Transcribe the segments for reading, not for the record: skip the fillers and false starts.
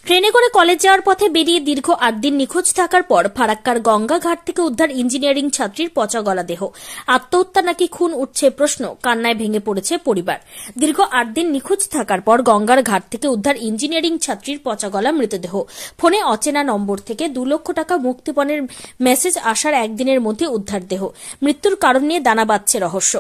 ট্রেনে করে কলেজ যাওয়ার পথে বেরিয়ে দীর্ঘ ৮ দিন নিখোঁজ থাকার পর ফারাক্কার গঙ্গা ঘাট থেকে উদ্ধার ইঞ্জিনিয়ারিং ছাত্রীর পচা গলা দেহ। আত্মহত্যা নাকি খুন উঠছে প্রশ্ন, কান্নায় ভেঙে পড়েছে পরিবার। দীর্ঘ ৮ দিন নিখোঁজ থাকার পর গঙ্গার ঘাট থেকে উদ্ধার ইঞ্জিনিয়ারিং ছাত্রীর পচা গলা মৃতদেহ। ফোনে অচেনা নম্বর থেকে ২ লক্ষ টাকা মুক্তিপণের মেসেজ আসার একদিনের মধ্যে উদ্ধার দেহ। মৃত্যুর কারণ নিয়ে দানা বাঁধছে রহস্য।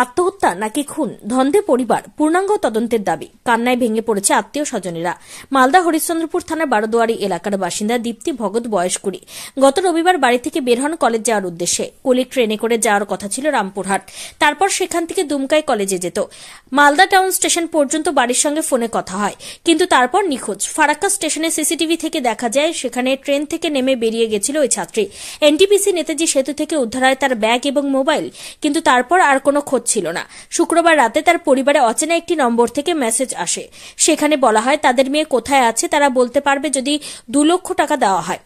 আত্মহত্যা নাকি খুন, ধন্ধে পরিবার, পূর্ণাঙ্গ তদন্তের দাবি। কান্নায় ভেঙে পড়েছে আত্মীয় স্বজনেরা। মালদা হরিশ্চন্দ্রপুর থানার বারোদুয়ারি এলাকার বাসিন্দা দীপ্তি ভগত, বয়স ২০। গত রবিবার বাড়ি থেকে বের হন কলেজ যাওয়ার উদ্দেশ্যে। কলি ট্রেনে করে যাওয়ার কথা ছিল রামপুরহাট, তারপর সেখান থেকে দুমকাই কলেজে যেত। মালদা টাউন স্টেশন পর্যন্ত বাড়ির সঙ্গে ফোনে কথা হয়, কিন্তু তারপর নিখোঁজ। ফারাক্কা স্টেশনে সিসিটিভি থেকে দেখা যায় সেখানে ট্রেন থেকে নেমে বেরিয়ে গেছিল ওই ছাত্রী। এনটিপিসি নেতাজি সেতু থেকে উদ্ধার হয় তার ব্যাগ এবং মোবাইল, কিন্তু তারপর আর কোনো ছিল না। শুক্রবার রাতে তার পরিবারে অচেনা একটি নম্বর থেকে মেসেজ আসে। সেখানে বলা হয় তাদের মেয়ে কোথায় আছে তারা বলতে পারবে যদি ২ লক্ষ টাকা দেওয়া হয়।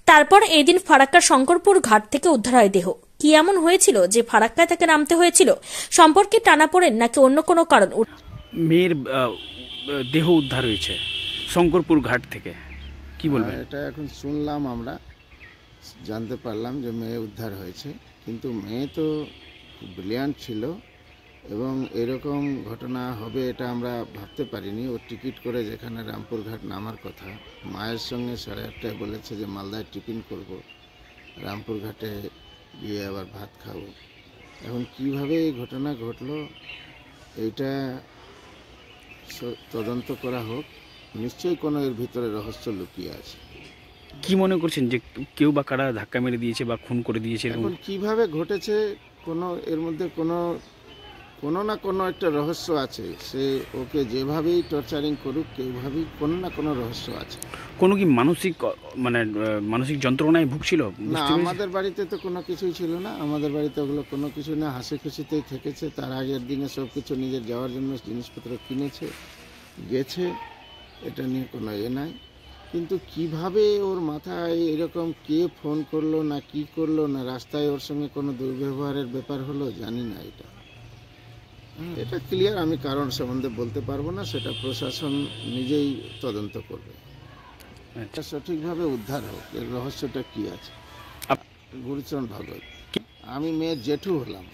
তারপর এই দিন ফারাক্কার শঙ্করপুর ঘাট থেকে উদ্ধার হয় দেহ। কি এমন হয়েছিল যে ফারাক্কায় তাকে নামতে হয়েছিল? সম্পর্কে টানাপোড়েন নাকি অন্য কোনো কারণ? মেয়ের দেহ উদ্ধার হয়েছে শঙ্করপুর ঘাট থেকে, কি বলবেন? এটা এখন শুনলাম, আমরা জানতে পারলাম যে মেয়ে উদ্ধার হয়েছে, কিন্তু মেয়ে তো ব্রিলিয়ান্ট ছিল এবং এরকম ঘটনা হবে এটা আমরা ভাবতে পারিনি। ও টিকিট করে যেখানে রামপুরঘাট নামার কথা, মায়ের সঙ্গে 8:30টায় বলেছে যে মালদায় টিফিন করব, রামপুরঘাটে গিয়ে আবার ভাত খাবো। এখন কিভাবে এই ঘটনা ঘটলো এইটা তদন্ত করা হোক। নিশ্চয়ই কোনো এর ভিতরে রহস্য লুকিয়ে আছে। কি মনে করছেন যে কেউ বা কারা ধাক্কা মেরে দিয়েছে বা খুন করে দিয়েছে? এখন কিভাবে ঘটেছে, কোনো এর মধ্যে কোনো না কোনো একটা রহস্য আছে। সে ওকে যেভাবেই টর্চারিং করুক, কেউভাবেই কোনো না কোনো রহস্য আছে। কোনো কি মানসিক যন্ত্রণায় ভুগছিল? না, আমাদের বাড়িতে তো কোনো কিছুই ছিল না। আমাদের বাড়িতে ওগুলো কোনো কিছু না, হাসি খুশিতেই থেকেছে। তার আগের দিনে সব কিছু নিজের যাওয়ার জন্য জিনিসপত্র কিনেছে, গেছে, এটা নিয়ে কোনো নাই। কিন্তু কিভাবে ওর মাথায় এরকম কে ফোন করলো না কি করলো, না রাস্তায় ওর সঙ্গে কোনো দুর্ব্যবহারের ব্যাপার হলো, জানি না। এটা ক্লিয়ার, আমি কারণ সম্বন্ধে বলতে পারবো না, সেটা প্রশাসন নিজেই তদন্ত করবে। এটা সঠিকভাবে উদ্ধার হোক, এর রহস্যটা কি আছে। গুরুচরণ ভগত, আমি মেয়ের জেঠু হলাম।